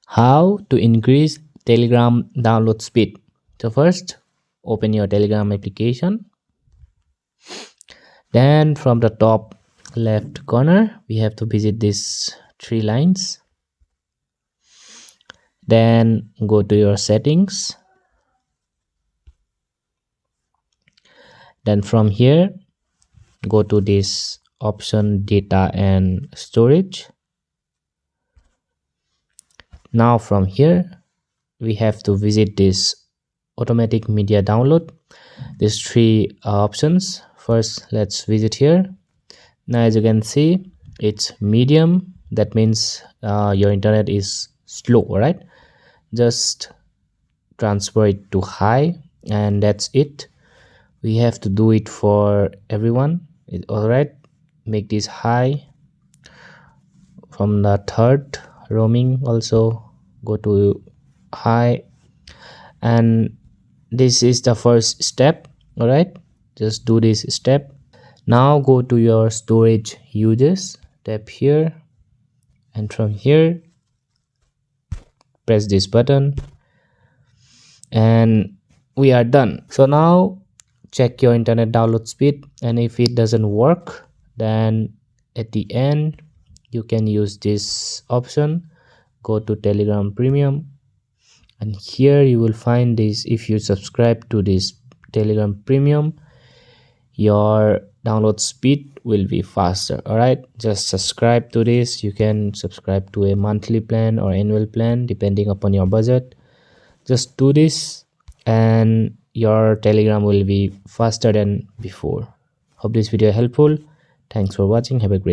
How to increase Telegram download speed. So first, open your Telegram application. Then from the top left corner, we have to visit these three lines. Then go to your settings. Then from here, go to this option data and storage. Now from here, we have to visit this automatic media download. These three options. First, let's visit here. Now as you can see, it's medium. That means your internet is slow, right? Just transfer it to high, and that's it. We have to do it for everyone. All right, make this high. From the third roaming also go to high, and this is the first step. All right, just do this step. Now go to your storage uses, tap here, and from here press this button, and we are done. So now check your internet download speed, and if it doesn't work, then at the end you can use this option. Go to Telegram Premium, and here you will find this. If you subscribe to this Telegram Premium, your download speed will be faster. All right, just subscribe to this. You can subscribe to a monthly plan or annual plan depending upon your budget. Just do this and your Telegram will be faster than before. Hope this video helpful. Thanks for watching. Have a great